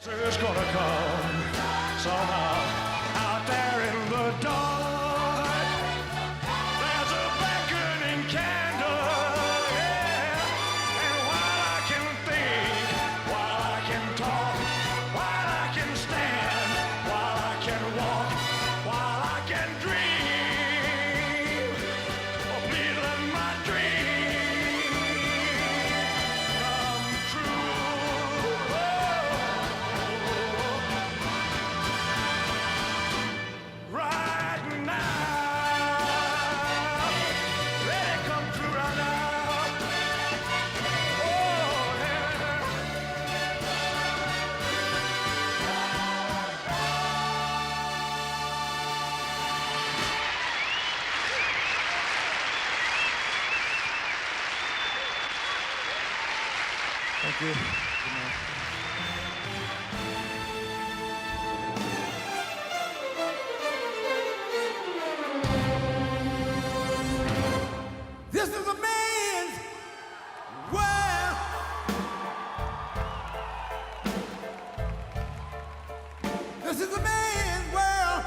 It's gonna come somehow out there in the dark. There's a beckoning candle, yeah. And while I can think, while I can talk, while I can stand, while I can walk, while I can dream, oh, please let my dream come true. Right now, let it come true right now. Oh, yeah. Thank you. This is a man's world. This is a man's world.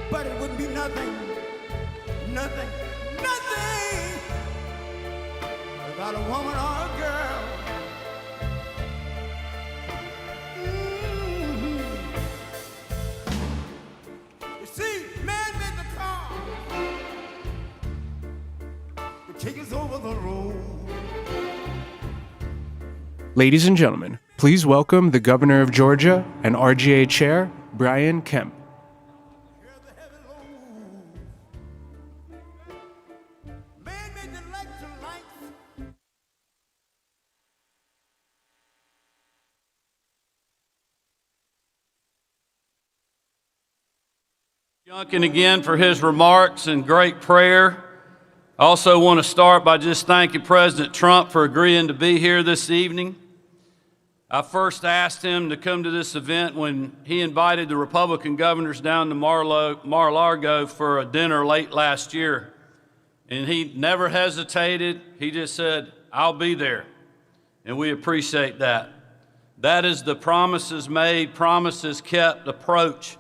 But it wouldn't be nothing without a woman or a girl. You see, man made the car to take us over the road. Ladies and gentlemen, please welcome the Governor of Georgia and RGA Chair, Brian Kemp. Hear the heavy load. Man made the electric lights. Youngkin again for his remarks and great prayer. I also want to start by just thanking President Trump for agreeing to be here this evening. I first asked him to come to this event when he invited the Republican governors down to Mar-a-Lago for a dinner late last year. And he never hesitated. He just said, "I'll be there." And we appreciate that. That is the promises made, promises kept approach.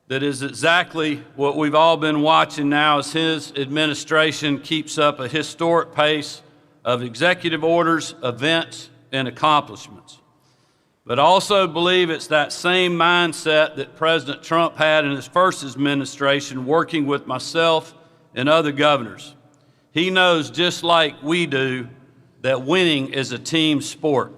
That is exactly what we've all been watching now as his administration keeps up a historic pace of executive orders, events, and accomplishments. But I also believe it's that same mindset that President Trump had in his first administration working with myself and other governors. He knows, just like we do, that winning is a team sport.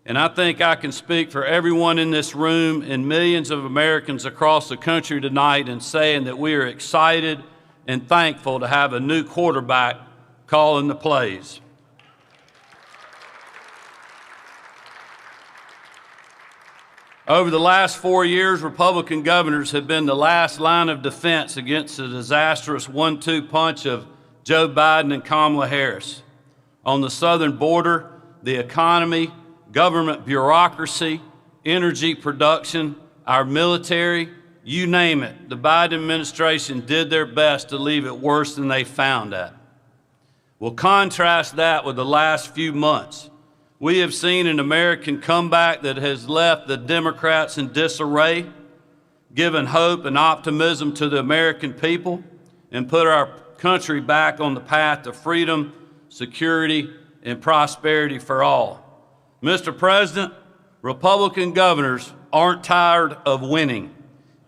And I think I can speak for everyone in this room and millions of Americans across the country tonight in saying that we are excited and thankful to have a new quarterback calling the plays. Over the last 4 years, Republican governors have been the last line of defense against the disastrous 1-2 punch of Joe Biden and Kamala Harris. On the southern border, the economy, government bureaucracy, energy production, our military, you name it, the Biden administration did their best to leave it worse than they found it. We'll contrast that with the last few months. We have seen an American comeback that has left the Democrats in disarray, given hope and optimism to the American people, and put our country back on the path to freedom, security, and prosperity for all. Mr. President, Republican governors aren't tired of winning,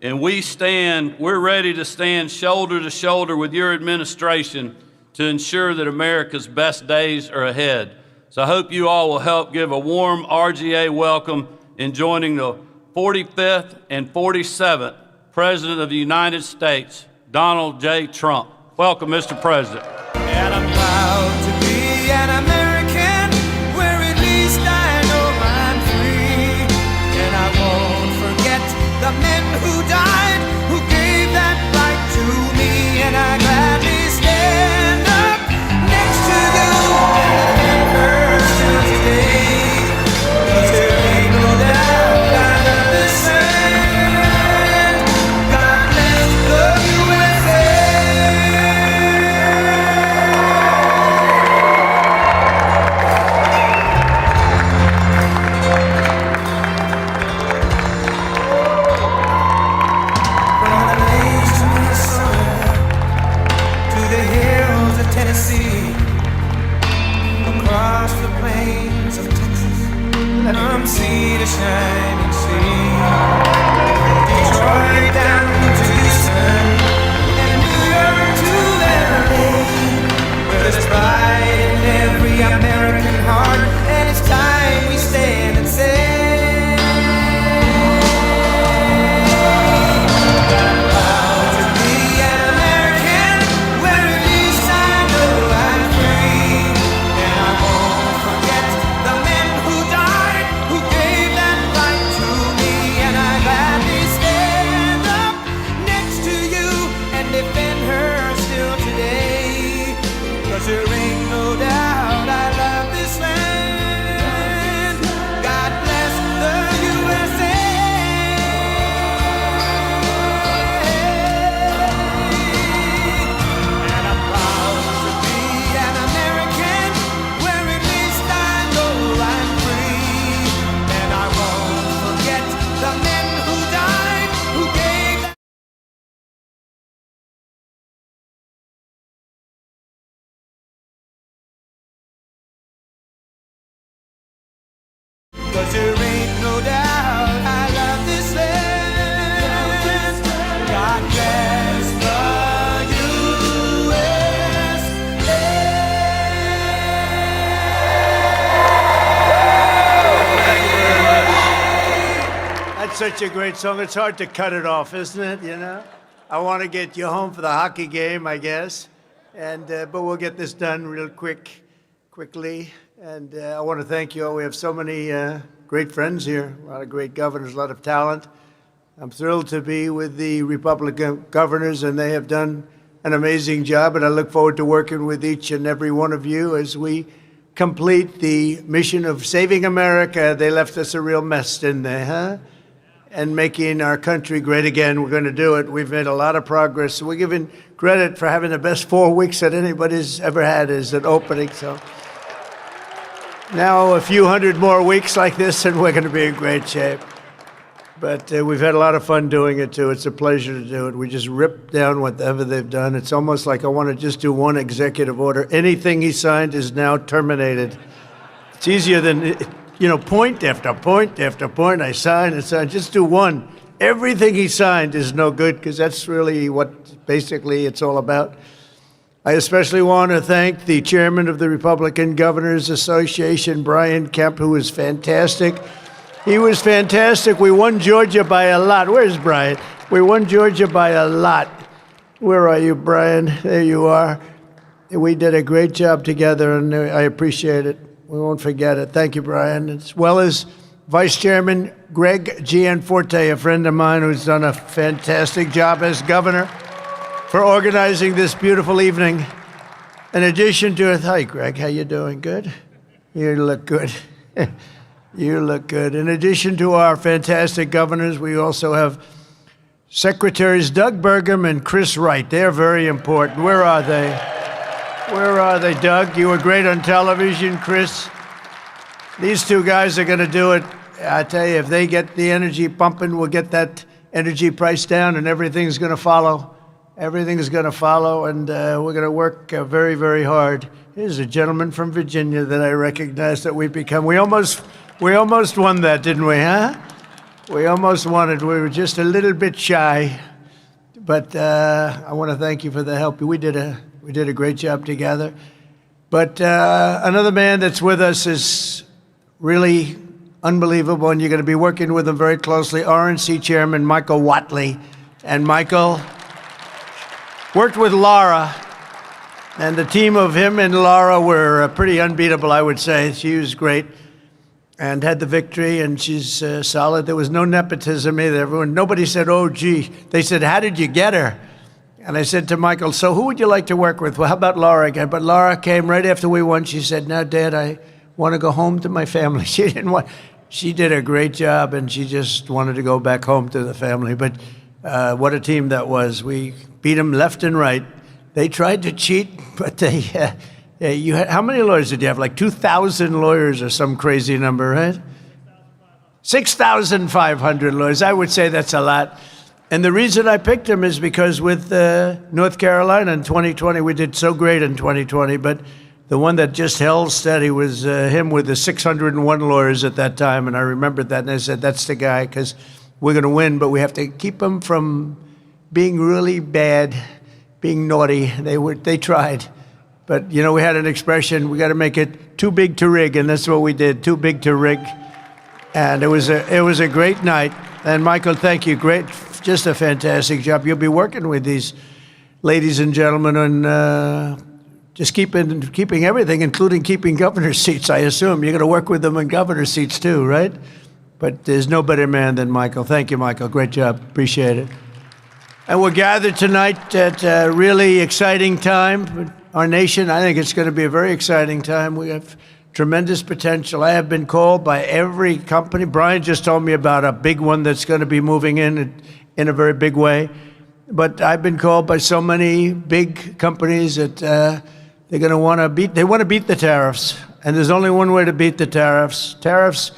and we're ready to stand shoulder to shoulder with your administration to ensure that America's best days are ahead. So I hope you all will help give a warm RGA welcome in joining the 45th and 47th President of the United States, Donald J. Trump. Welcome, Mr. President. And I'm proud to be an American, where at least I know I'm free. And I won't forget the men who died, who gave that right to me. And I gladly stand up next to you and hurts till today. 'Cause there ain't no doubt I understand. God bless the USA. such a great song. It's hard to cut it off, isn't it? You know, I want to get you home for the hockey game, I guess, but we'll get this done real quickly. And I want to thank you all. We have so many great friends here, a lot of great governors, a lot of talent. I'm thrilled to be with the Republican governors, and they have done an amazing job. And I look forward to working with each and every one of you as we complete the mission of saving America. They left us a real mess, didn't they, huh? And making our country great again. We're going to do it. We've made a lot of progress. We're given credit for having the best 4 weeks that anybody's ever had as an opening. So now a few hundred more weeks like this, and we're going to be in great shape. But we've had a lot of fun doing it, too. It's a pleasure to do it. We just rip down whatever they've done. It's almost like I want to just do one executive order. Anything he signed is now terminated. It's easier than, point after point after point. I sign and sign. Just do one. Everything he signed is no good, because that's really what basically it's all about. I especially want to thank the chairman of the Republican Governors Association, Brian Kemp, who was fantastic. He was fantastic. We won Georgia by a lot. Where's Brian? We won Georgia by a lot. Where are you, Brian? There you are. We did a great job together, and I appreciate it. We won't forget it. Thank you, Brian. As well as Vice Chairman Greg Gianforte, a friend of mine who's done a fantastic job as governor, for organizing this beautiful evening. In addition to hi, Greg, how you doing? Good? You look good. You look good. In addition to our fantastic governors, we also have Secretaries Doug Burgum and Chris Wright. They're very important. Where are they? Where are they, Doug? You were great on television, Chris. These two guys are going to do it. I tell you, if they get the energy pumping, we'll get that energy price down, and everything's going to follow. Everything's going to follow, and we're going to work very, very hard. Here's a gentleman from Virginia that I recognize that we've become. We almost won that, didn't we, huh? We almost won it. We were just a little bit shy. But I want to thank you for the help. We did a great job together. But another man that's with us is really unbelievable, and you're going to be working with him very closely, RNC Chairman Michael Whatley. And Michael worked with Laura, and the team of him and Laura were pretty unbeatable, I would say. She was great and had the victory, and she's solid. There was no nepotism either. Nobody said, oh, gee. They said, how did you get her? And I said to Michael, so who would you like to work with? Well, how about Laura again? But Laura came right after we won. She said, now, Dad, I want to go home to my family. She did a great job, and she just wanted to go back home to the family. But what a team that was. We beat them left and right. They tried to cheat, but you had, how many lawyers did you have? Like 2,000 lawyers or some crazy number, right? 6,500 lawyers. I would say that's a lot. And the reason I picked him is because with North Carolina in 2020, we did so great in 2020, but the one that just held steady was him with the 601 lawyers at that time, and I remembered that, and I said, that's the guy, because we're going to win, but we have to keep him from being really bad, being naughty. They tried. But, we had an expression, we got to make it too big to rig, and that's what we did, too big to rig. And it was a great night. And Michael, thank you. Great, just a fantastic job. You'll be working with these ladies and gentlemen on just keeping everything, including keeping governor seats, I assume. You're going to work with them in governor seats too, right? But there's no better man than Michael. Thank you, Michael. Great job. Appreciate it. And we're gathered tonight at a really exciting time for our nation. I think it's going to be a very exciting time. We have tremendous potential. I have been called by every company. Brian just told me about a big one that's going to be moving in a very big way. But I've been called by so many big companies that they're going to want to beat the tariffs. And there's only one way to beat the tariffs. Tariffs,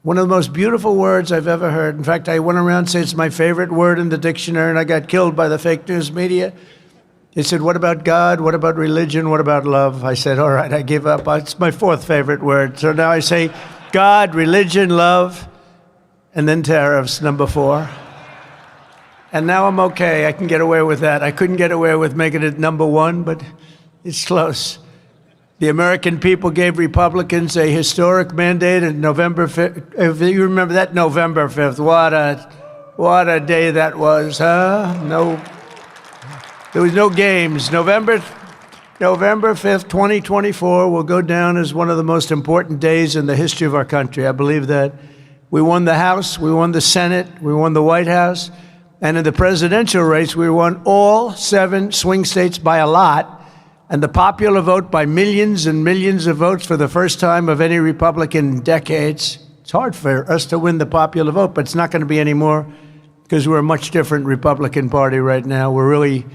one of the most beautiful words I've ever heard. In fact, I went around saying it's my favorite word in the dictionary, and I got killed by the fake news media. They said, what about God? What about religion? What about love? I said, all right, I give up. It's my fourth favorite word. So now I say God, religion, love, and then tariffs, number 4. And now I'm okay. I can get away with that. I couldn't get away with making it number 1, but it's close. The American people gave Republicans a historic mandate on November 5th. If you remember that, November 5th, what a day that was, huh? No, there was no games. November 5th, 2024 will go down as one of the most important days in the history of our country. I believe that. We won the House, we won the Senate, we won the White House, and in the presidential race, we won all 7 swing states by a lot, and the popular vote by millions and millions of votes for the first time of any Republican in decades. It's hard for us to win the popular vote, but it's not going to be anymore because we're a much different Republican Party right now. We're really,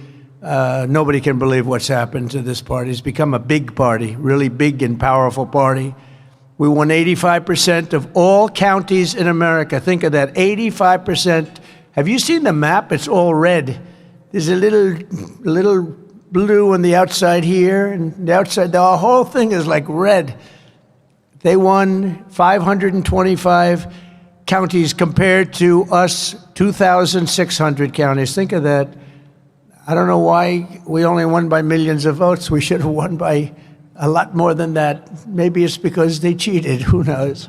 nobody can believe what's happened to this party. It's become a big party, really big and powerful party. We won 85% of all counties in America. Think of that, 85%. Have you seen the map? It's all red. There's a little blue on the outside here, and the outside, the whole thing is like red. They won 525 counties compared to us, 2,600 counties. Think of that. I don't know why we only won by millions of votes. We should have won by a lot more than that. Maybe it's because they cheated, who knows?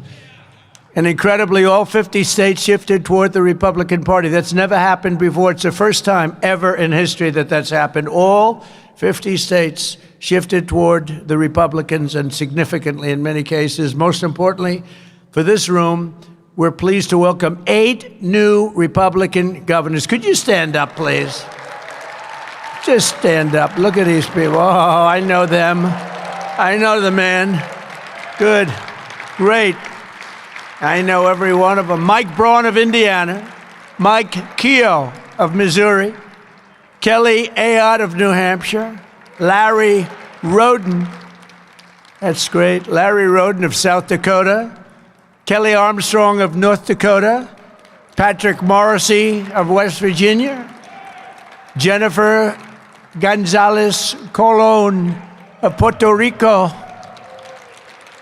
And incredibly, all 50 states shifted toward the Republican Party. That's never happened before. It's the first time ever in history that that's happened. All 50 states shifted toward the Republicans, and significantly in many cases. Most importantly, for this room, we're pleased to welcome 8 new Republican governors. Could you stand up, please? Just stand up. Look at these people. Oh, I know them. I know the man. Good. Great. I know every one of them. Mike Braun of Indiana, Mike Keogh of Missouri, Kelly Ayotte of New Hampshire, Larry Roden, that's great, Larry Roden of South Dakota, Kelly Armstrong of North Dakota, Patrick Morrissey of West Virginia, Jennifer Gonzalez Colon of Puerto Rico,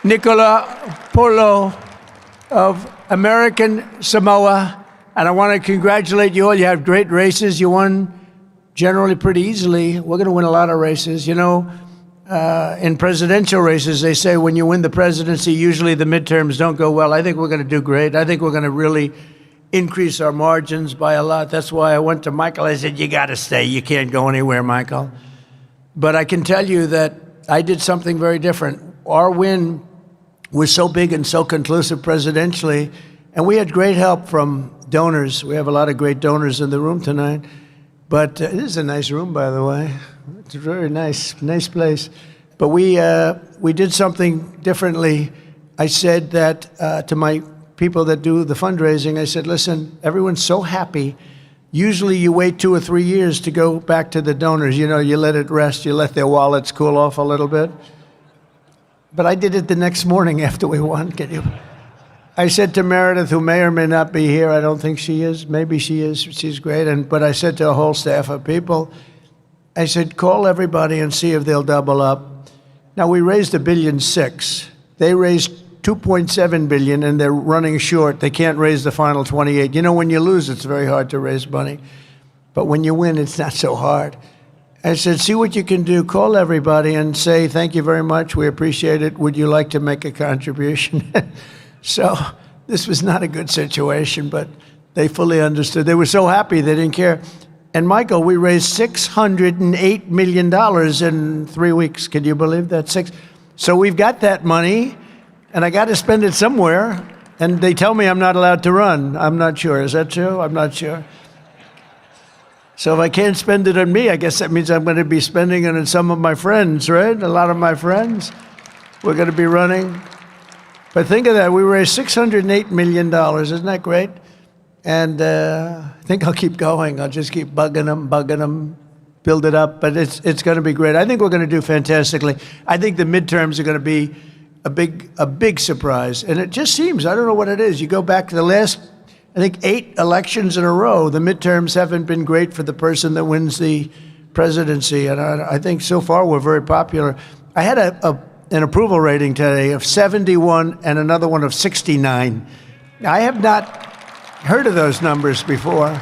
Nicola Polo of American Samoa. And I want to congratulate you all. You have great races. You won generally pretty easily. We're going to win a lot of races. You know, in presidential races, they say when you win the presidency, usually the midterms don't go well. I think we're going to do great. I think we're going to really increase our margins by a lot. That's why I went to Michael. I said, you got to stay. You can't go anywhere, Michael. But I can tell you that I did something very different. Our win was so big and so conclusive presidentially, and we had great help from donors. We have a lot of great donors in the room tonight. But it is a nice room, by the way. It's a very nice place. But we did something differently. I said that to my people that do the fundraising, I said, listen, everyone's so happy. Usually you wait 2 or 3 years to go back to the donors. You know, you let it rest, you let their wallets cool off a little bit. But I did it the next morning after we won. I said to Meredith, who may or may not be here, I don't think she is, maybe she is, she's great, but I said to a whole staff of people, I said, call everybody and see if they'll double up. Now, we raised $1.6 billion. They raised $2.7 billion, and they're running short. They can't raise the final 28. You know, when you lose, it's very hard to raise money. But when you win, it's not so hard. I said, see what you can do. Call everybody and say, thank you very much. We appreciate it. Would you like to make a contribution? So this was not a good situation, but they fully understood. They were so happy they didn't care. And Michael, we raised $608 million in 3 weeks. Can you believe that? So we've got that money, and I got to spend it somewhere. And they tell me I'm not allowed to run. I'm not sure. Is that true? I'm not sure. So if I can't spend it on me, I guess that means I'm going to be spending it on some of my friends, right? A lot of my friends. We're going to be running. But think of that. We raised $608 million. Isn't that great? And I think I'll keep going. I'll just keep bugging them, build it up. But it's going to be great. I think we're going to do fantastically. I think the midterms are going to be a big surprise. And it just seems, I don't know what it is. You go back to the last, I think, 8 elections in a row, the midterms haven't been great for the person that wins the presidency. And I think so far we're very popular. I had an approval rating today of 71 and another one of 69. I have not heard of those numbers before.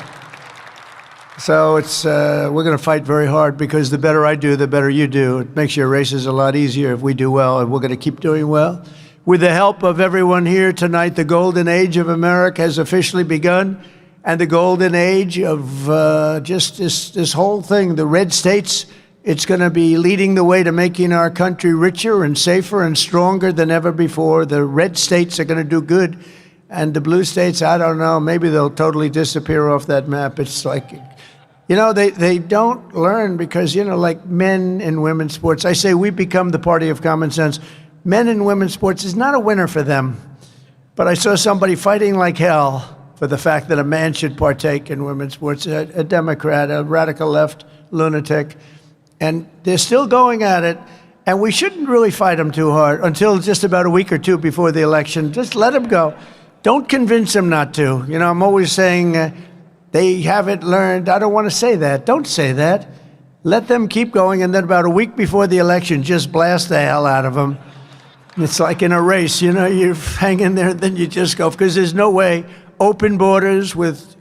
So we're going to fight very hard because the better I do, the better you do. It makes your races a lot easier if we do well, and we're going to keep doing well. With the help of everyone here tonight, the golden age of America has officially begun, and the golden age of just this whole thing, the red states, it's going to be leading the way to making our country richer and safer and stronger than ever before. The red states are going to do good, and the blue states, I don't know, maybe they'll totally disappear off that map. It's like, they don't learn because, like men and women's sports, I say we become the party of common sense. Men and women's sports is not a winner for them. But I saw somebody fighting like hell for the fact that a man should partake in women's sports, a Democrat, a radical left lunatic. And they're still going at it. And we shouldn't really fight them too hard until just about a week or two before the election. Just let them go. Don't convince them not to. I'm always saying they haven't learned. I don't want to say that. Don't say that. Let them keep going. And then about a week before the election, just blast the hell out of them. It's like in a race, you hang in there and then you just go. Because there's no way. Open borders with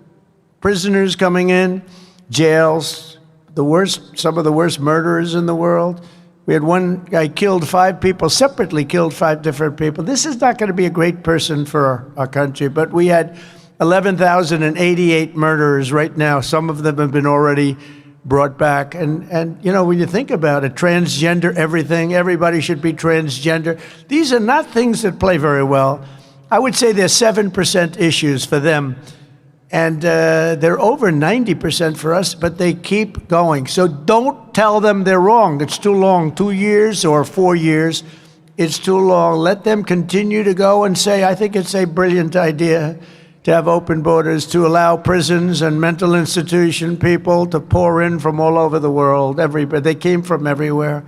prisoners coming in, jails, some of the worst murderers in the world. We had one guy killed 5 people, separately killed 5 different people. This is not going to be a great person for our country, but we had 11,088 murderers right now. Some of them have been already brought back. And when you think about it, transgender everything, everybody should be transgender. These are not things that play very well. I would say they're 7% issues for them. And they're over 90% for us, but they keep going. So don't tell them they're wrong. It's too long, 2 years or 4 years. It's too long. Let them continue to go and say, I think it's a brilliant idea to have open borders, to allow prisons and mental institution people to pour in from all over the world. They came from everywhere.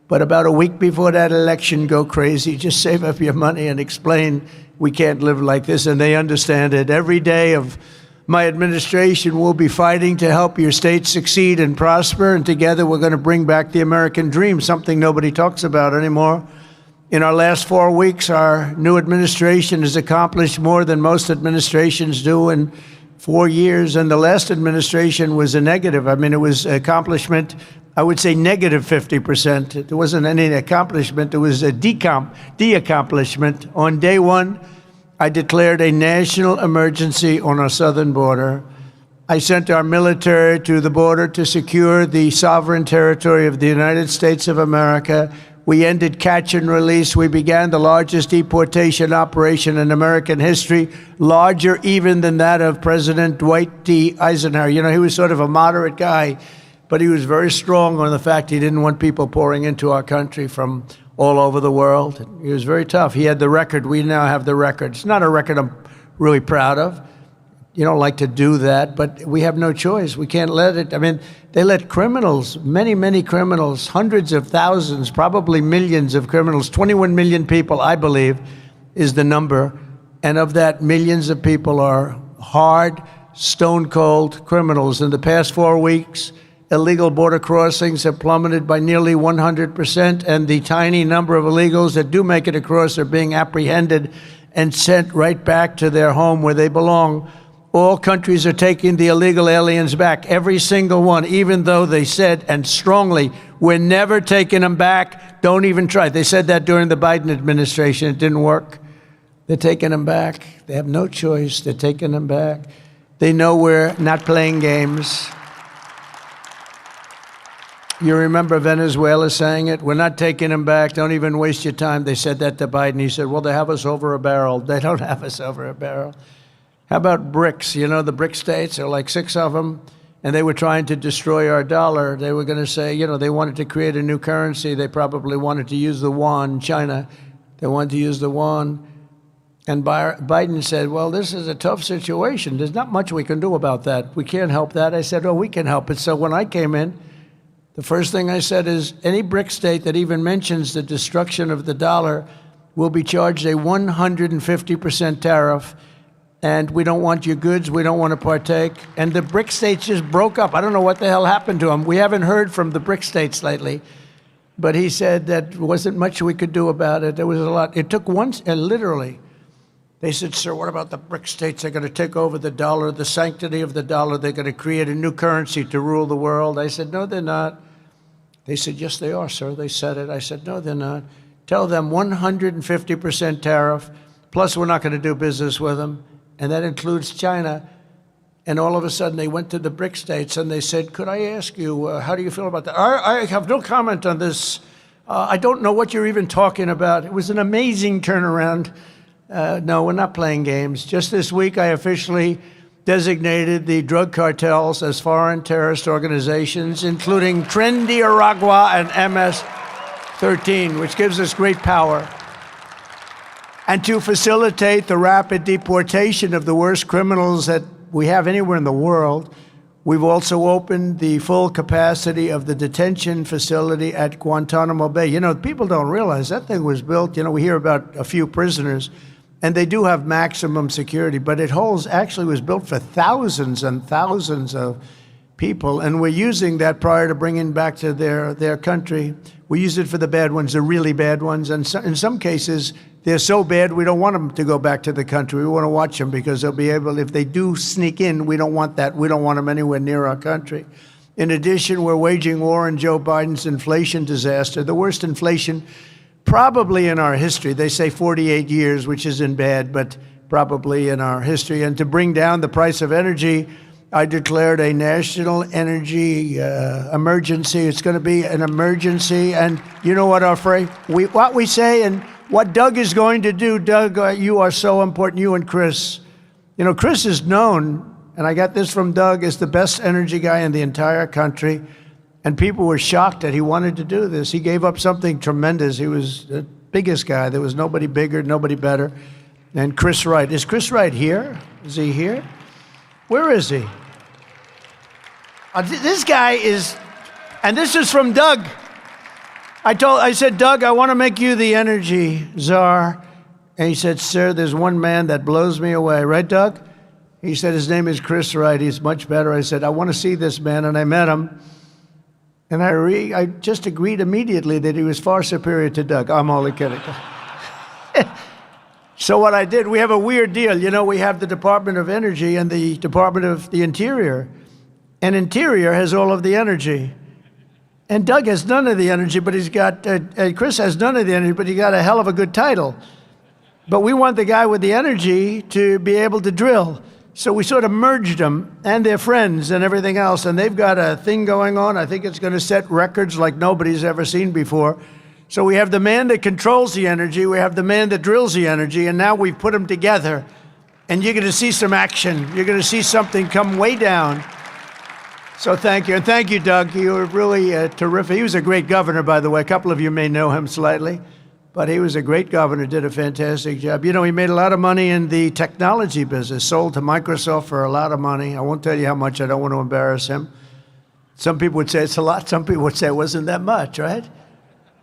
But about a week before that election, go crazy. Just save up your money and explain we can't live like this. And they understand it. Every day of my administration will be fighting to help your state succeed and prosper. And together we're going to bring back the American dream, something nobody talks about anymore. In our last 4 weeks, our new administration has accomplished more than most administrations do in 4 years. And the last administration was a negative. I mean, it was accomplishment, I would say negative 50%. There wasn't any accomplishment. It was a de-accomplishment. On day one, I declared a national emergency on our southern border. I sent our military to the border to secure the sovereign territory of the United States of America. We ended catch and release. We began the largest deportation operation in American history, larger even than that of President Dwight D. Eisenhower. He was sort of a moderate guy, but he was very strong on the fact he didn't want people pouring into our country from all over the world. He was very tough. He had the record. We now have the record. It's not a record I'm really proud of. You don't like to do that, but we have no choice. We can't let it. I mean, they let criminals, many, many criminals, hundreds of thousands, probably millions of criminals, 21 million people, I believe, is the number. And of that, millions of people are hard, stone-cold criminals. In the past 4 weeks, illegal border crossings have plummeted by nearly 100%, and the tiny number of illegals that do make it across are being apprehended and sent right back to their home where they belong. All countries are taking the illegal aliens back, every single one, even though they said, and strongly, we're never taking them back, don't even try. They said that during the Biden administration. It didn't work. They're taking them back. They have no choice. They're taking them back. They know we're not playing games. You remember Venezuela saying it? We're not taking them back. Don't even waste your time. They said that to Biden. He said, well, they have us over a barrel. They don't have us over a barrel. How about BRICS? The BRIC states, there are like 6 of them, and they were trying to destroy our dollar. They were going to say, they wanted to create a new currency. They probably wanted to use the yuan, China. They wanted to use the yuan. And Biden said, well, this is a tough situation. There's not much we can do about that. We can't help that. I said, oh, we can help it. So when I came in, the first thing I said is any BRIC state that even mentions the destruction of the dollar will be charged a 150% tariff. And we don't want your goods. We don't want to partake. And the BRIC states just broke up. I don't know what the hell happened to them. We haven't heard from the BRIC states lately. But he said that wasn't much we could do about it. There was a lot. It took literally They said, sir, what about the BRIC states? They're going to take over the dollar, the sanctity of the dollar. They're going to create a new currency to rule the world. I said, no, they're not. They said, yes, they are, sir. They said it. I said, no, they're not. Tell them 150% tariff, plus we're not going to do business with them, and that includes China. And all of a sudden, they went to the BRIC states, and they said, could I ask you, how do you feel about that? I have no comment on this. I don't know what you're even talking about. It was an amazing turnaround. No, we're not playing games. Just this week, I officially designated the drug cartels as foreign terrorist organizations, including Trendy Aragua and MS-13, which gives us great power. And to facilitate the rapid deportation of the worst criminals that we have anywhere in the world, we've also opened the full capacity of the detention facility at Guantanamo Bay. You know, people don't realize that thing was built, you know, we hear about a few prisoners, and they do have maximum security, but it actually was built for thousands and thousands of people, and we're using that prior to bringing back to their country. We use it for the bad ones, the really bad ones, and in some cases, they're so bad we don't want them to go back to the country. We want to watch them because they'll be able, if they do sneak in, we don't want that. We don't want them anywhere near our country. In addition, we're waging war on Joe Biden's inflation disaster, the worst inflation probably in our history. They say 48 years, which isn't bad, but probably in our history. And to bring down the price of energy, I declared a national energy emergency. It's going to be an emergency. And you know what what we say and what Doug is going to do. Doug, you are so important, you and Chris. You know, Chris is known, and I got this from Doug, as the best energy guy in the entire country. And people were shocked that he wanted to do this. He gave up something tremendous. He was the biggest guy. There was nobody bigger, nobody better. And Chris Wright. Is Chris Wright here? Is he here? Where is he? This guy is, and this is from Doug. I said, Doug, I want to make you the energy czar. And he said, sir, there's one man that blows me away. Right, Doug? He said, his name is Chris Wright. He's much better. I said, I want to see this man. And I met him. And I just agreed immediately that he was far superior to Doug. I'm only kidding. So what I did, we have a weird deal. You know, we have the Department of Energy and the Department of the Interior. And Interior has all of the energy. And Doug has none of the energy, but he's got, Chris has none of the energy, but he got a hell of a good title. But we want the guy with the energy to be able to drill. So we sort of merged them and their friends and everything else. And they've got a thing going on. I think it's going to set records like nobody's ever seen before. So we have the man that controls the energy. We have the man that drills the energy. And now we've put them together. And you're going to see some action. You're going to see something come way down. So thank you. And thank you, Doug. You were really terrific. He was a great governor, by the way. A couple of you may know him slightly. But he was a great governor, did a fantastic job. You know, he made a lot of money in the technology business, sold to Microsoft for a lot of money. I won't tell you how much. I don't want to embarrass him. Some people would say it's a lot. Some people would say it wasn't that much, right?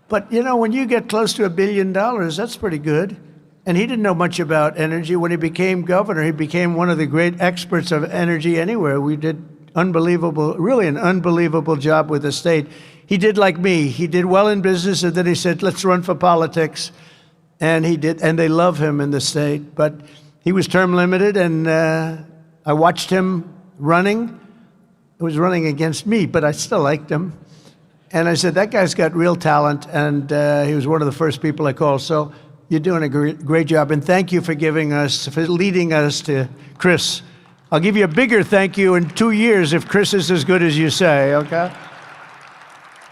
But, you know, when you get close to $1 billion, that's pretty good. And he didn't know much about energy. When he became governor, he became one of the great experts of energy anywhere. We did really an unbelievable job with the state. He did like me. He did well in business, and then he said, let's run for politics. And he did, and they love him in the state. But he was term limited, and I watched him running. He was running against me, but I still liked him. And I said, that guy's got real talent, and he was one of the first people I called. So you're doing a great job, and thank you for leading us to Chris. I'll give you a bigger thank you in 2 years if Chris is as good as you say, okay?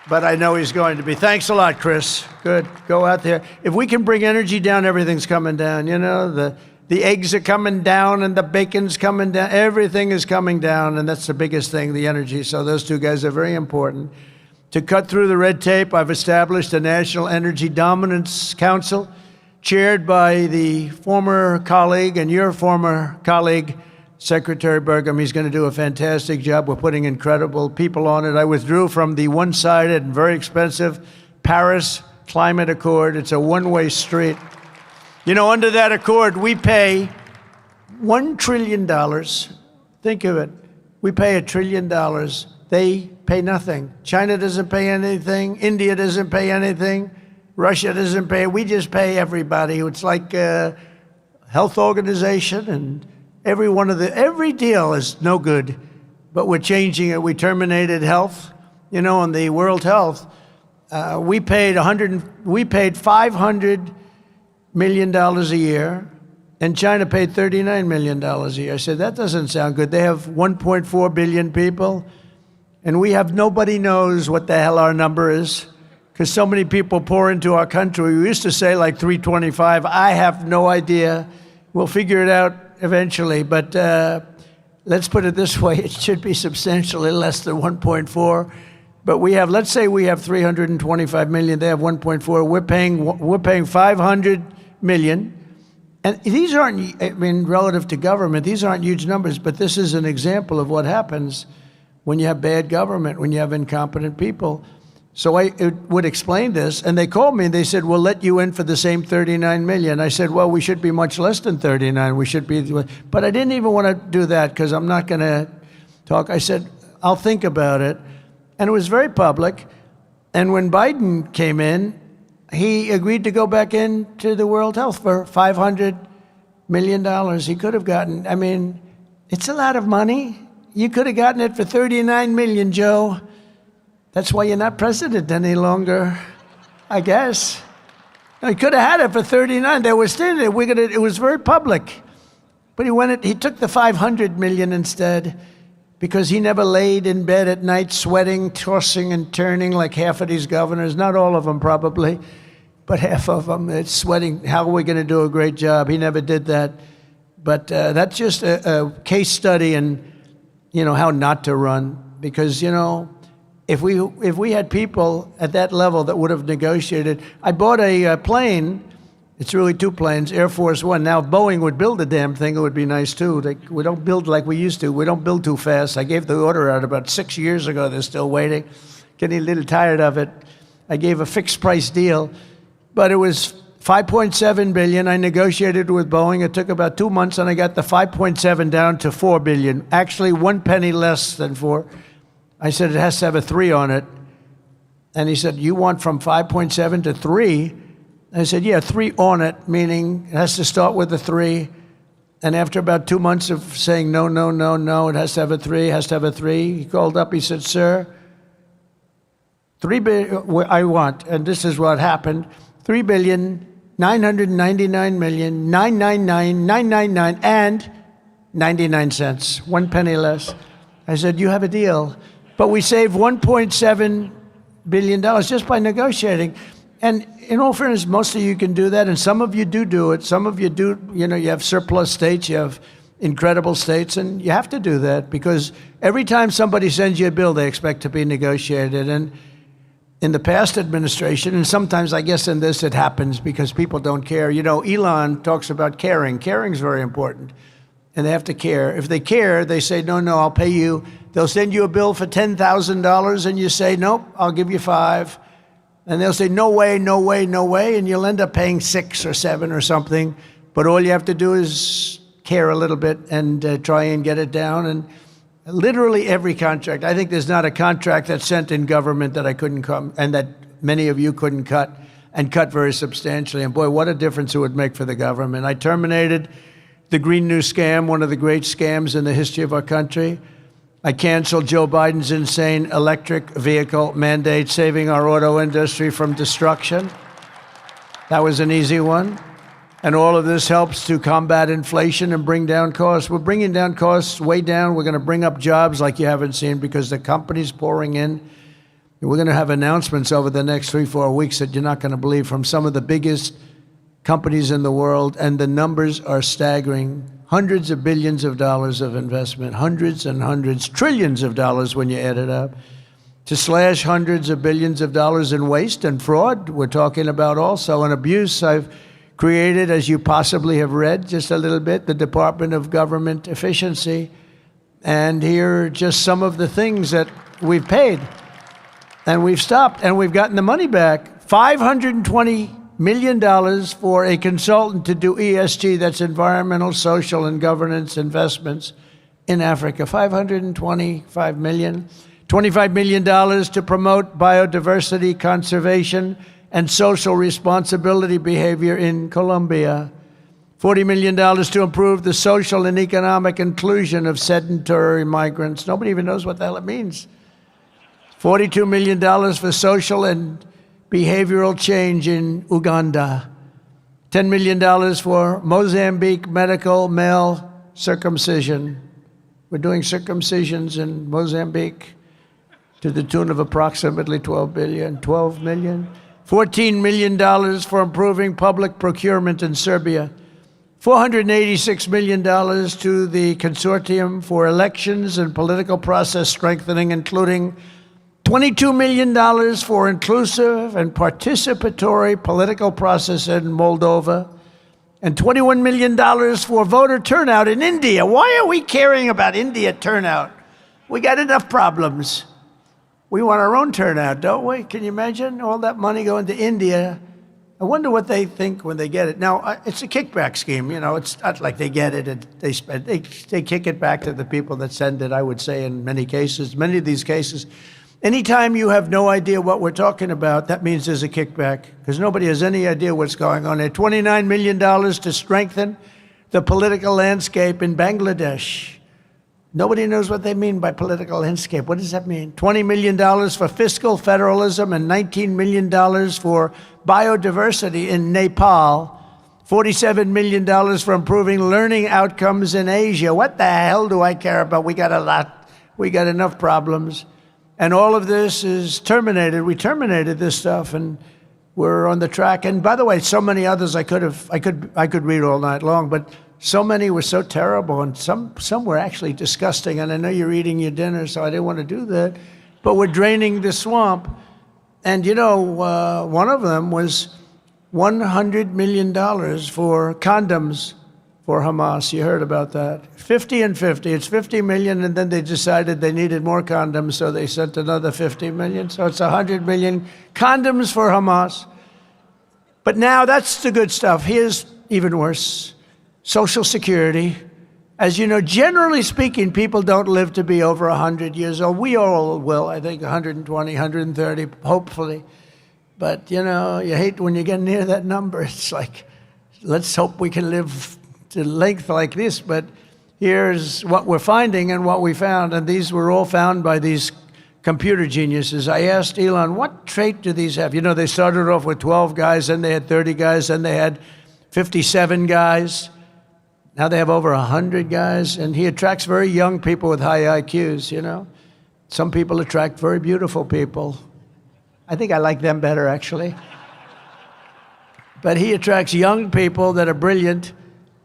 But I know he's going to be. Thanks a lot, Chris. Good. Go out there. If we can bring energy down, everything's coming down. You know, the eggs are coming down and the bacon's coming down. Everything is coming down, and that's the biggest thing, the energy. So those two guys are very important. To cut through the red tape, I've established a National Energy Dominance Council, chaired by the former colleague and your former colleague, Secretary Burgum. He's going to do a fantastic job. We're putting incredible people on it. I withdrew from the one-sided and very expensive Paris Climate Accord. It's a one-way street. You know, under that accord, we pay $1 trillion. Think of it. We pay $1 trillion. They pay nothing. China doesn't pay anything. India doesn't pay anything. Russia doesn't pay. We just pay everybody. It's like Health Organization, and every deal is no good, but we're changing it. We terminated health, on the World Health. We paid $500 million a year, and China paid $39 million a year. I said, that doesn't sound good. They have 1.4 billion people, and nobody knows what the hell our number is, because so many people pour into our country. We used to say like 325. I have no idea. We'll figure it out eventually, but let's put it this way. It should be substantially less than 1.4. But let's say we have 325 million, they have 1.4. We're paying 500 million. And these aren't, relative to government, these aren't huge numbers, but this is an example of what happens when you have bad government, when you have incompetent people. So I would explain this, and they called me and they said, we'll let you in for the same 39 million. I said, well, we should be much less than 39. We should be, but I didn't even want to do that because I'm not going to talk. I said, I'll think about it. And it was very public. And when Biden came in, he agreed to go back into the World Health for $500 million. He could have gotten, it's a lot of money. You could have gotten it for 39 million, Joe. That's why you're not president any longer, I guess. He could have had it for 39. They were standing there. It was very public. But he took the 500 million instead, because he never laid in bed at night sweating, tossing and turning like half of these governors. Not all of them probably, but half of them. It's sweating. How are we going to do a great job? He never did that. But that's just a case study in, how not to run. Because, if we had people at that level that would have negotiated. I bought a plane. It's really two planes, Air Force One. Now, if Boeing would build the damn thing, it would be nice too. We don't build like we used to. We don't build too fast. I gave the order out about 6 years ago. They're still waiting. Getting a little tired of it. I gave a fixed price deal, but it was $5.7 billion. I negotiated with Boeing. It took about 2 months, and I got the 5.7 down to $4 billion. Actually, 1 penny less than 4. I said, it has to have a 3 on it. And he said, you want from 5.7 to 3? I said, yeah, 3 on it, meaning it has to start with a 3. And after about 2 months of saying, no, no, no, no, it has to have a 3, has to have a 3, he called up, he said, sir, $3 billion, I want, and this is what happened, $3,999,999,999 and 99 cents, 1 penny less. I said, you have a deal. But we saved $1.7 billion just by negotiating. And in all fairness, most of you can do that, and some of you do it. Some of you do, you have surplus states, you have incredible states, and you have to do that because every time somebody sends you a bill, they expect to be negotiated. And in the past administration, and sometimes I guess in this it happens because people don't care. Elon talks about caring. Caring is very important, and they have to care. If they care, they say, no, I'll pay you. They'll send you a bill for $10,000, and you say, nope, I'll give you 5. And they'll say, no way, no way, no way, and you'll end up paying 6 or 7 or something. But all you have to do is care a little bit and try and get it down. And literally every contract, I think there's not a contract that's sent in government that I couldn't come, and that many of you couldn't cut, and cut very substantially. And boy, what a difference it would make for the government. I terminated the Green New Scam, one of the great scams in the history of our country. I canceled Joe Biden's insane electric vehicle mandate, saving our auto industry from destruction. That was an easy one. And all of this helps to combat inflation and bring down costs. We're bringing down costs way down. We're going to bring up jobs like you haven't seen because the company's pouring in. We're going to have announcements over the next 3-4 weeks that you're not going to believe from some of the biggest companies in the world, and the numbers are staggering. Hundreds of billions of dollars of investment, hundreds and hundreds, trillions of dollars when you add it up, to slash hundreds of billions of dollars in waste and fraud. We're talking about also an abuse. I've created, as you possibly have read just a little bit, the Department of Government Efficiency. And here are just some of the things that we've paid. And we've stopped, and we've gotten the money back. $520 million for a consultant to do ESG, that's environmental, social, and governance investments in Africa. $525 million. $25 million to promote biodiversity conservation and social responsibility behavior in Colombia. $40 million to improve the social and economic inclusion of sedentary migrants. Nobody even knows what the hell it means. $42 million for social and behavioral change in Uganda. $10 million for Mozambique medical male circumcision. We're doing circumcisions in Mozambique to the tune of approximately $12 million. $14 million for improving public procurement in Serbia. $486 million to the Consortium for Elections and Political Process Strengthening, including $22 million for inclusive and participatory political process in Moldova, and $21 million for voter turnout in India. Why are we caring about India turnout? We got enough problems. We want our own turnout, don't we? Can you imagine all that money going to India? I wonder what they think when they get it. Now, it's a kickback scheme. You know, it's not like they get it and they spend. They kick it back to the people that send it, I would say, in many cases. Many of these cases, anytime you have no idea what we're talking about, that means there's a kickback, because nobody has any idea what's going on there. $29 million to strengthen the political landscape in Bangladesh. Nobody knows what they mean by political landscape. What does that mean? $20 million for fiscal federalism and $19 million for biodiversity in Nepal. $47 million for improving learning outcomes in Asia. What the hell do I care about? We got a lot. We got enough problems. And all of this is terminated. We terminated this stuff, and we're on the track. And by the way, so many others I could read all night long, but so many were so terrible, and some were actually disgusting. And I know you're eating your dinner, so I didn't want to do that. But we're draining the swamp. And, you know, one of them was $100 million for condoms for Hamas. You heard about that. 50 and 50. It's 50 million, and then they decided they needed more condoms, so they sent another 50 million. So it's 100 million condoms for Hamas. But now that's the good stuff. Here's even worse. Social Security. As you know, generally speaking, people don't live to be over 100 years old. We all will, I think, 120, 130, hopefully. But, you know, you hate when you get near that number. It's like, let's hope we can live to length like this. But here's what we're finding and what we found. And these were all found by these computer geniuses. I asked Elon, what trait do these have? You know, they started off with 12 guys, then they had 30 guys, then they had 57 guys. Now they have over 100 guys, and he attracts very young people with high IQs, you know. Some people attract very beautiful people. I think I like them better, actually. But he attracts young people that are brilliant,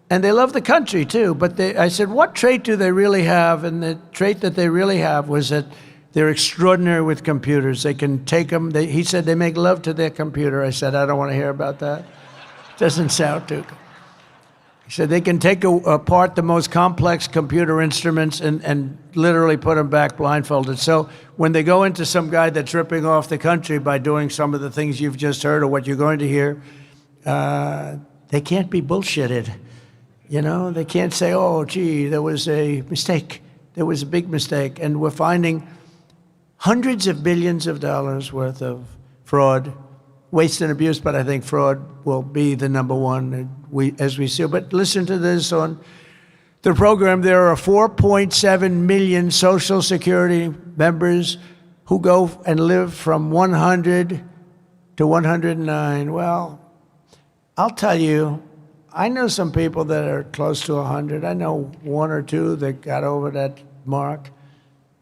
and they love the country, too. But I said, what trait do they really have? And the trait that they really have was that they're extraordinary with computers. They can take them. He said they make love to their computer. I said, I don't want to hear about that. Doesn't sound too good. He said they can take apart the most complex computer instruments and literally put them back blindfolded. So when they go into some guy that's ripping off the country by doing some of the things you've just heard or what you're going to hear, they can't be bullshitted. You know, they can't say, oh, gee, there was a mistake. There was a big mistake. And we're finding hundreds of billions of dollars worth of fraud, waste and abuse, but I think fraud will be the number one as we see. But listen to this on the program. There are 4.7 million Social Security members who go and live from 100 to 109. Well, I'll tell you, I know some people that are close to 100. I know one or two that got over that mark.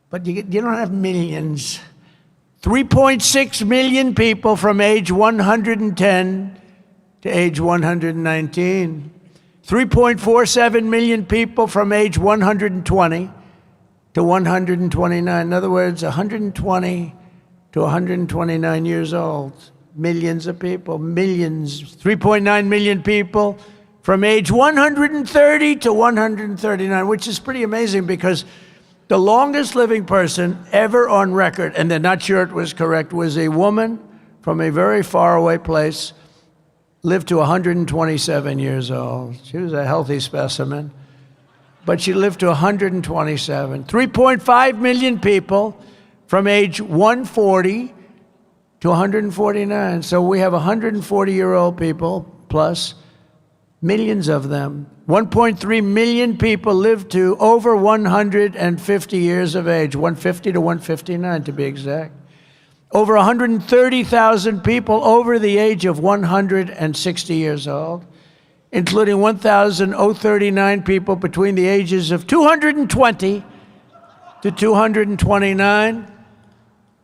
But you don't have millions. 3.6 million people from age 110 to age 119. 3.47 million people from age 120 to 129. In other words, 120 to 129 years old. Millions of people, millions. 3.9 million people from age 130 to 139, which is pretty amazing because the longest living person ever on record, and they're not sure it was correct, was a woman from a very far away place, lived to 127 years old. She was a healthy specimen, but she lived to 127. 3.5 million people from age 140 to 149. So we have 140-year-old people plus millions of them. 1.3 million people live to over 150 years of age, 150 to 159 to be exact. Over 130,000 people over the age of 160 years old, including 1,039 people between the ages of 220 to 229.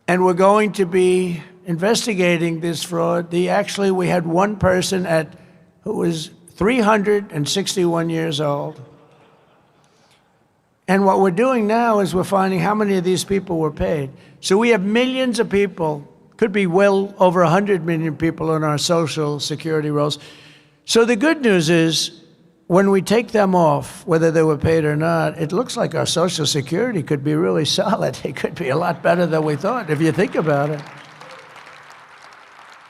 And we're going to be investigating this fraud. Actually, we had one person who was 361 years old. And what we're doing now is we're finding how many of these people were paid. So we have millions of people, could be well over 100 million people in our Social Security rolls. So the good news is, when we take them off, whether they were paid or not, it looks like our Social Security could be really solid. It could be a lot better than we thought, if you think about it.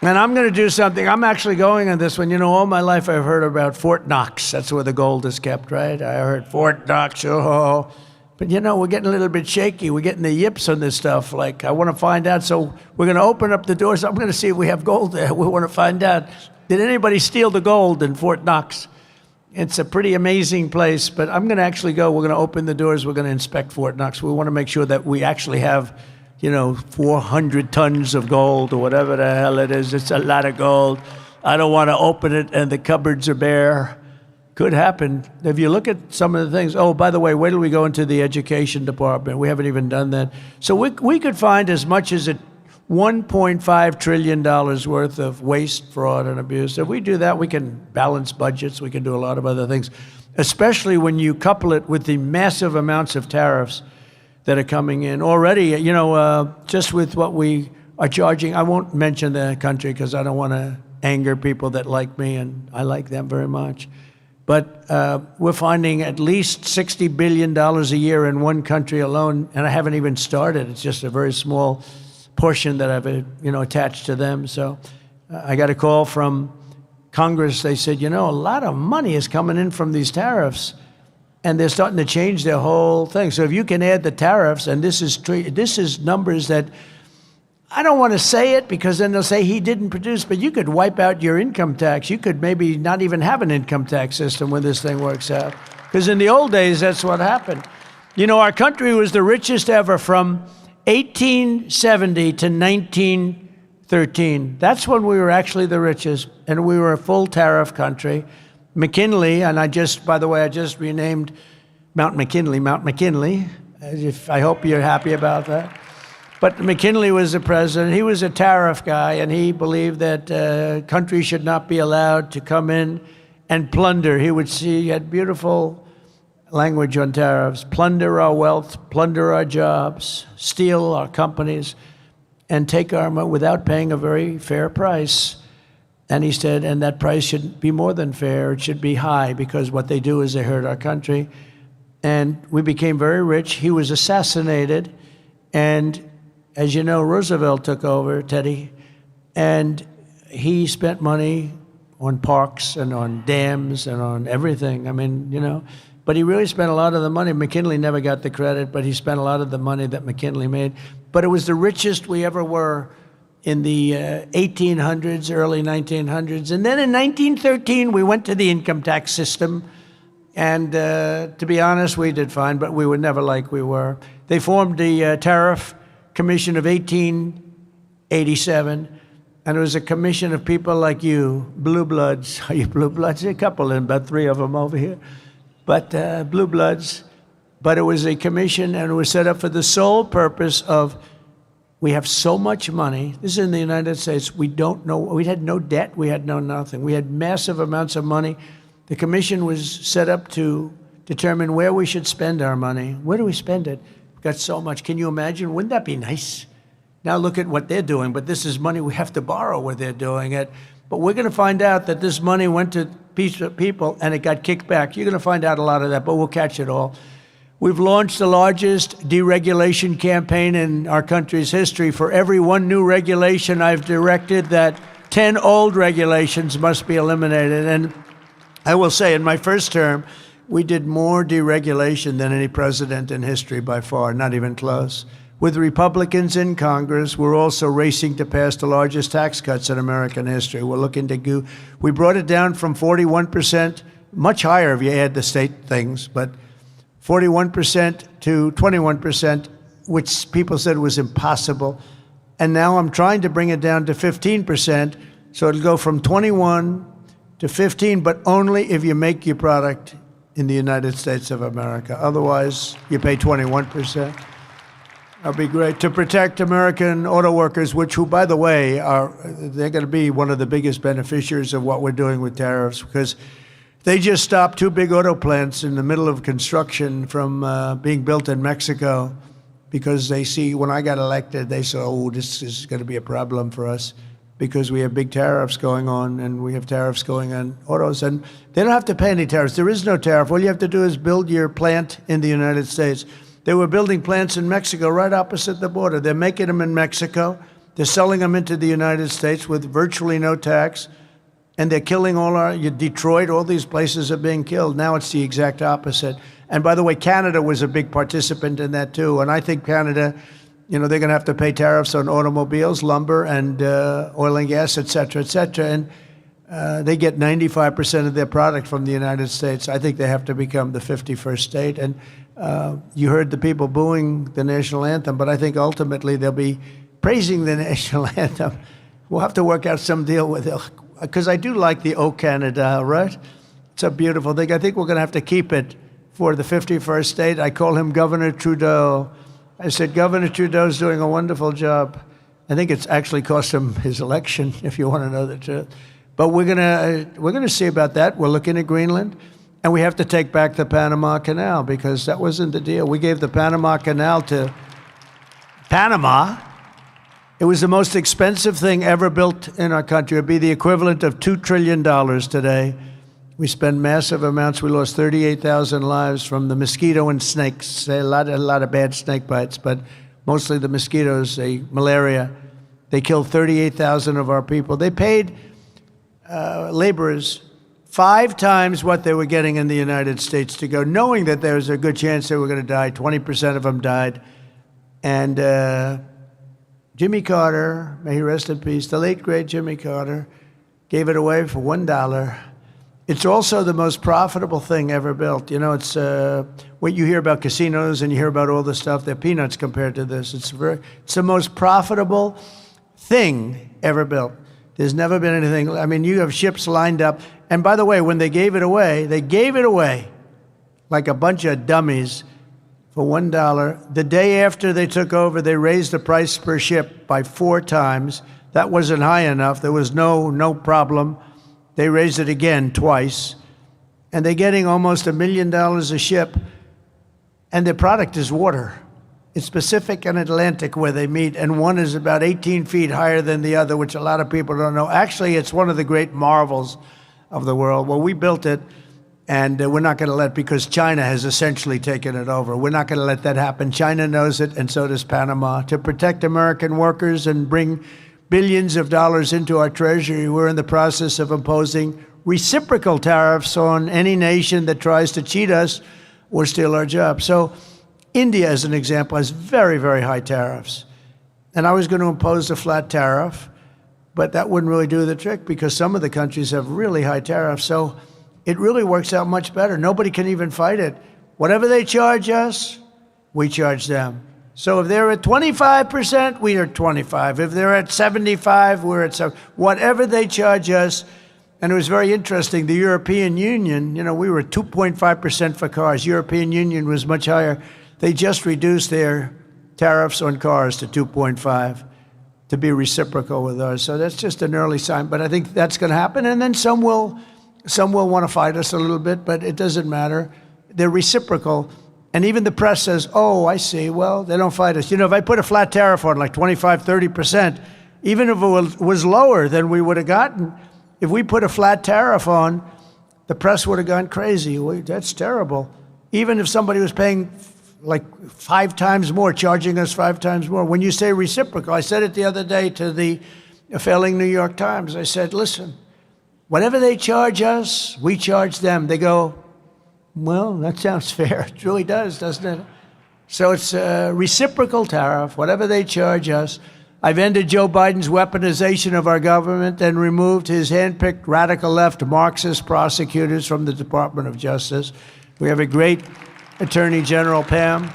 And I'm going to do something. I'm actually going on this one. You know, all my life I've heard about Fort Knox. That's where the gold is kept, right? I heard Fort Knox, oh. But you know, we're getting a little bit shaky. We're getting the yips on this stuff. Like, I want to find out. So we're going to open up the doors. I'm going to see if we have gold there. We want to find out, did anybody steal the gold in Fort Knox? It's a pretty amazing place, but I'm going to actually go. We're going to open the doors. We're going to inspect Fort Knox. We want to make sure that we actually have, 400 tons of gold or whatever the hell it is. It's a lot of gold. I don't want to open it and the cupboards are bare. Could happen. If you look at some of the things, oh, by the way, wait till we go into the education department. We haven't even done that. So we could find as much as $1.5 trillion worth of waste, fraud, and abuse. If we do that, we can balance budgets. We can do a lot of other things, especially when you couple it with the massive amounts of tariffs that are coming in already. Just with what we are charging, I won't mention the country because I don't want to anger people that like me, and I like them very much. But we're finding at least $60 billion a year in one country alone, and I haven't even started. It's just a very small portion that I've attached to them. So I got a call from Congress. They said, a lot of money is coming in from these tariffs, and they're starting to change their whole thing. So if you can add the tariffs, and this is numbers that I don't want to say it because then they'll say he didn't produce, but you could wipe out your income tax. You could maybe not even have an income tax system when this thing works out. Because in the old days, that's what happened. Our country was the richest ever from 1870 to 1913. That's when we were actually the richest, and we were a full tariff country. McKinley, and I just renamed Mount McKinley. I hope you're happy about that. But McKinley was the president. He was a tariff guy, and he believed that countries should not be allowed to come in and plunder. He had beautiful language on tariffs: plunder our wealth, plunder our jobs, steal our companies, and take our money without paying a very fair price. And he said, and that price should be more than fair. It should be high, because what they do is they hurt our country. And we became very rich. He was assassinated. And as you know, Roosevelt took over, Teddy, and he spent money on parks and on dams and on everything. But he really spent a lot of the money. McKinley never got the credit, but he spent a lot of the money that McKinley made. But it was the richest we ever were in the 1800s, early 1900s. And then in 1913, we went to the income tax system. And to be honest, we did fine, but we were never like we were. They formed the Tariff Commission of 1887. And it was a commission of people like you, blue bloods. Are you blue bloods? A couple, and about 3 of them over here. But blue bloods. But it was a commission, and it was set up for the sole purpose of, we have so much money. This is in the United States. We had no debt. We had no nothing. We had massive amounts of money. The commission was set up to determine where we should spend our money. Where do we spend it? We've got so much. Can you imagine? Wouldn't that be nice? Now look at what they're doing, but this is money we have to borrow where they're doing it. But we're going to find out that this money went to people and it got kicked back. You're going to find out a lot of that, but we'll catch it all. We've launched the largest deregulation campaign in our country's history. For every one new regulation, I've directed that 10 old regulations must be eliminated. And I will say, in my first term, we did more deregulation than any president in history by far, not even close. With Republicans in Congress, we're also racing to pass the largest tax cuts in American history. We're looking to we brought it down from 41%, much higher if you add the state things, but 41% to 21%, which people said was impossible. And now I'm trying to bring it down to 15%, so it'll go from 21 to 15, but only if you make your product in the United States of America. Otherwise, you pay 21%. That'd be great. To protect American auto workers, who, by the way, they're going to be one of the biggest beneficiaries of what we're doing with tariffs, because they just stopped 2 big auto plants in the middle of construction from being built in Mexico, because they see, when I got elected, they said, oh, this is going to be a problem for us because we have big tariffs going on, and we have tariffs going on autos. And they don't have to pay any tariffs. There is no tariff. All you have to do is build your plant in the United States. They were building plants in Mexico right opposite the border. They're making them in Mexico. They're selling them into the United States with virtually no tax. And they're killing Detroit, all these places are being killed. Now it's the exact opposite. And by the way, Canada was a big participant in that too. And I think Canada, they're going to have to pay tariffs on automobiles, lumber, and oil and gas, et cetera, et cetera. And they get 95% of their product from the United States. I think they have to become the 51st state. And you heard the people booing the national anthem, but I think ultimately they'll be praising the national anthem. We'll have to work out some deal with it, because I do like the "O Canada," right? It's a beautiful thing. I think we're going to have to keep it for the 51st state. I call him Governor Trudeau. I said, Governor Trudeau's doing a wonderful job. I think it's actually cost him his election, if you want to know the truth. But we're gonna see about that. We're looking at Greenland. And we have to take back the Panama Canal, because that wasn't the deal. We gave the Panama Canal to Panama. It was the most expensive thing ever built in our country. It'd be the equivalent of $2 trillion today. We spend massive amounts. We lost 38,000 lives from the mosquito and snakes. A lot of bad snake bites, but mostly the mosquitoes, malaria. They killed 38,000 of our people. They paid laborers 5 times what they were getting in the United States to go, knowing that there was a good chance they were going to die. 20% of them died. And Jimmy Carter, may he rest in peace, the late, great Jimmy Carter, gave it away for $1. It's also the most profitable thing ever built. It's what you hear about casinos and you hear about all the stuff. They're peanuts compared to this. It's the most profitable thing ever built. There's never been anything. I mean, you have ships lined up. And by the way, when they gave it away like a bunch of dummies for $1. The day after they took over, they raised the price per ship by 4 times. That wasn't high enough. There was no problem. They raised it again twice. And they're getting almost $1 million a ship. And their product is water. It's Pacific and Atlantic where they meet, and one is about 18 feet higher than the other, which a lot of people don't know. Actually, it's one of the great marvels of the world. Well, we built it, and we're not going to let, because China has essentially taken it over. We're not going to let that happen. China knows it, and so does Panama. To protect American workers and bring billions of dollars into our treasury, we're in the process of imposing reciprocal tariffs on any nation that tries to cheat us or steal our jobs. So India, as an example, has very, very high tariffs. And I was going to impose a flat tariff, but that wouldn't really do the trick, because some of the countries have really high tariffs. So it really works out much better. Nobody can even fight it. Whatever they charge us, we charge them. So if they're at 25%, we are at 25. If they're at 75, we're at 7. Whatever they charge us. And it was very interesting. The European Union, we were at 2.5% for cars. European Union was much higher. They just reduced their tariffs on cars to 2.5 to be reciprocal with ours. So that's just an early sign. But I think that's going to happen. And then some will want to fight us a little bit, but it doesn't matter. They're reciprocal. And even the press says, oh, I see. Well, they don't fight us. If I put a flat tariff on like 25, 30%, even if it was lower than we would have gotten, if we put a flat tariff on, the press would have gone crazy. That's terrible. Even if somebody was paying like 5 times more, charging us 5 times more. When you say reciprocal, I said it the other day to the failing New York Times. I said, listen, whatever they charge us, we charge them. They go, well, that sounds fair. It really does, doesn't it? So it's a reciprocal tariff, whatever they charge us. I've ended Joe Biden's weaponization of our government and removed his handpicked radical left Marxist prosecutors from the Department of Justice. We have a great Attorney General, Pam.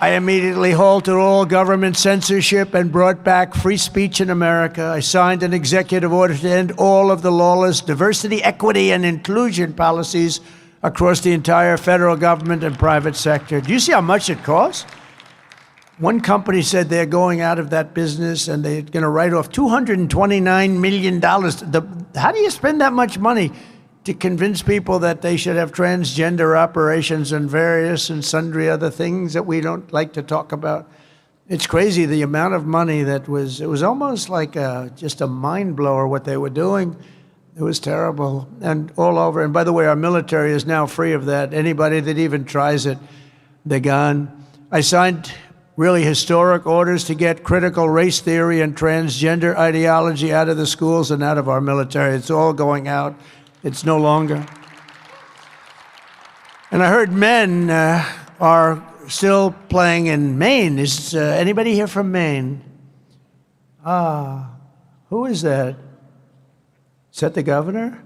I immediately halted all government censorship and brought back free speech in America. I signed an executive order to end all of the lawless diversity, equity, and inclusion policies across the entire federal government and private sector. Do you see how much it costs? One company said they're going out of that business and they're going to write off $229 million. How do you spend that much money to convince people that they should have transgender operations and various and sundry other things that we don't like to talk about? It's crazy the amount of money it was almost like just a mind blower what they were doing. It was terrible and all over. And by the way, our military is now free of that. Anybody that even tries it, they're gone. I signed really historic orders to get critical race theory and transgender ideology out of the schools and out of our military. It's all going out. It's no longer. And I heard men are still playing in Maine. Is anybody here from Maine? Who is that? Is that the governor?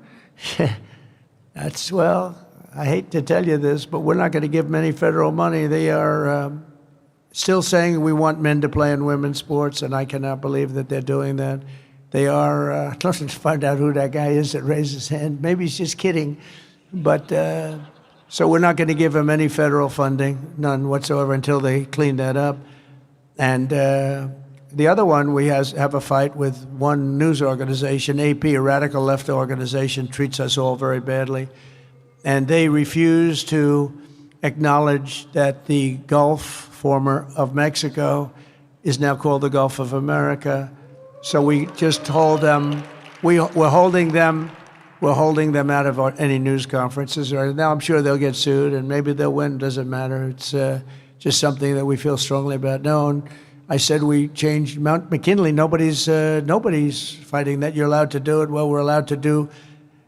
That's, well, I hate to tell you this, but we're not going to give them any federal money. They are still saying we want men to play in women's sports, and I cannot believe that they're doing that. They are, let's find out who that guy is that raised his hand. Maybe he's just kidding. But, so we're not going to give him any federal funding, none whatsoever, until they clean that up. And the other one, we have a fight with one news organization, AP, a radical left organization, treats us all very badly. And they refuse to acknowledge that the Gulf, former of Mexico, is now called the Gulf of America. So we just hold them, we're holding them out of any news conferences. Now I'm sure they'll get sued and maybe they'll win, doesn't matter. It's just something that we feel strongly about. No, and I said we changed Mount McKinley. Nobody's fighting that. You're allowed to do it. Well, we're allowed to do.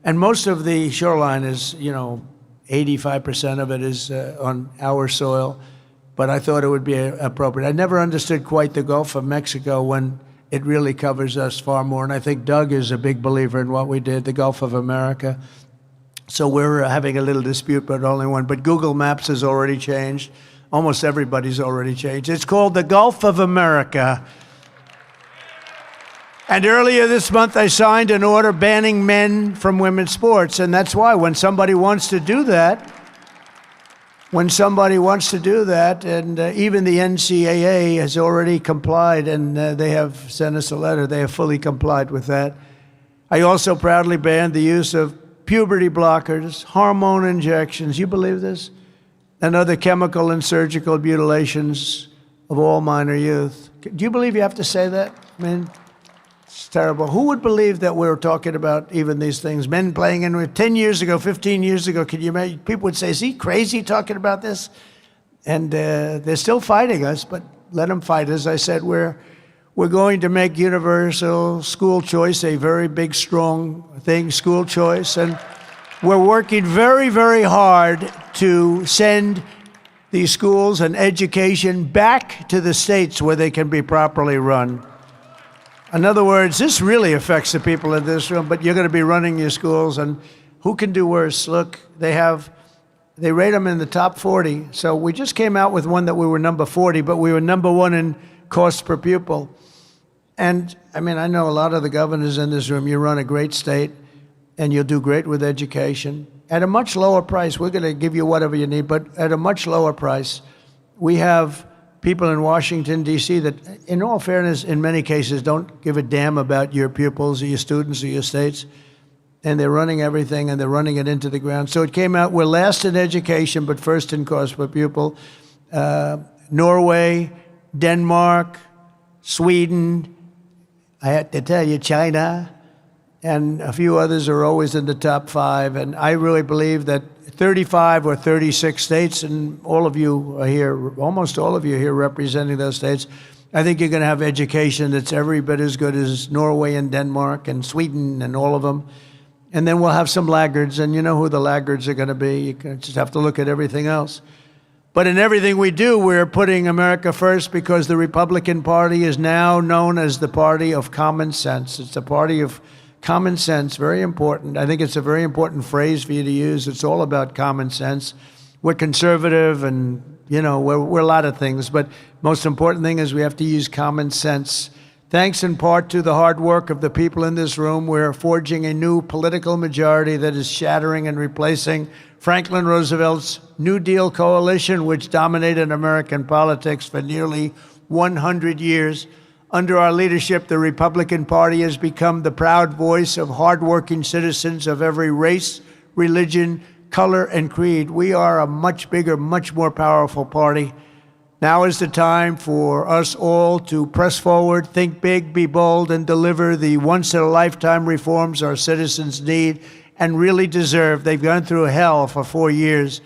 And most of the shoreline is, 85% of it is on our soil. But I thought it would be appropriate. I never understood quite the Gulf of Mexico when it really covers us far more. And I think Doug is a big believer in what we did, the Gulf of America. So we're having a little dispute, but only one. But Google Maps has already changed. Almost everybody's already changed. It's called the Gulf of America. And earlier this month, I signed an order banning men from women's sports. And that's why when somebody wants to do that, and even the NCAA has already complied, and they have sent us a letter. They have fully complied with that. I also proudly banned the use of puberty blockers, hormone injections, you believe this? And other chemical and surgical mutilations of all minor youth. Do you believe you have to say that? I mean, it's terrible. Who would believe that we're talking about even these things? Men playing in 10 years ago, 15 years ago, could you imagine? People would say, is he crazy talking about this? And they're still fighting us, but let them fight. As I said, we're going to make universal school choice a very big, strong thing, school choice. And we're working very, very hard to send these schools and education back to the states where they can be properly run. In other words, this really affects the people in this room, but you're going to be running your schools, and who can do worse? Look, they rate them in the top 40. So we just came out with one that we were number 40, but we were number 1 in cost per pupil. And I mean, I know a lot of the governors in this room. You run a great state, and you'll do great with education at a much lower price. We're going to give you whatever you need, but at a much lower price. We have people in Washington, D.C. that, in all fairness, in many cases, don't give a damn about your pupils or your students or your states. And they're running everything, and they're running it into the ground. So it came out, we're last in education, but first in cost per pupil. Norway, Denmark, Sweden, I had to tell you, China, and a few others are always in the top 5. And I really believe that 35 or 36 states, and all of you are here, almost all of you are here representing those states. I think you're going to have education that's every bit as good as Norway and Denmark and Sweden and all of them. And then we'll have some laggards, and you know who the laggards are going to be. You just have to look at everything else. But in everything we do, we're putting America first because the Republican Party is now known as the party of common sense. It's the party of common sense, very important. I think it's a very important phrase for you to use. It's all about common sense. We're conservative and, we're a lot of things, but most important thing is we have to use common sense. Thanks in part to the hard work of the people in this room, we're forging a new political majority that is shattering and replacing Franklin Roosevelt's New Deal coalition, which dominated American politics for nearly 100 years. Under our leadership, the Republican Party has become the proud voice of hardworking citizens of every race, religion, color, and creed. We are a much bigger, much more powerful party. Now is the time for us all to press forward, think big, be bold, and deliver the once-in-a-lifetime reforms our citizens need and really deserve. They've gone through hell for 4 years.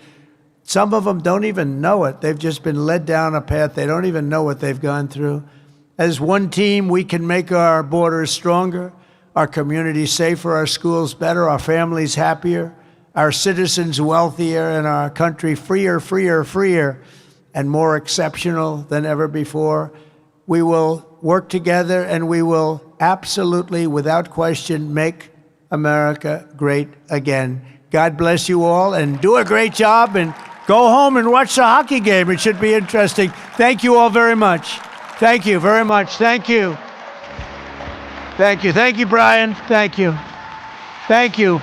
Some of them don't even know it. They've just been led down a path. They don't even know what they've gone through. As one team, we can make our borders stronger, our communities safer, our schools better, our families happier, our citizens wealthier, and our country freer, freer, freer, and more exceptional than ever before. We will work together and we will absolutely, without question, make America great again. God bless you all and do a great job and go home and watch the hockey game. It should be interesting. Thank you all very much. Thank you very much. Thank you. Thank you. Thank you, Brian. Thank you. Thank you.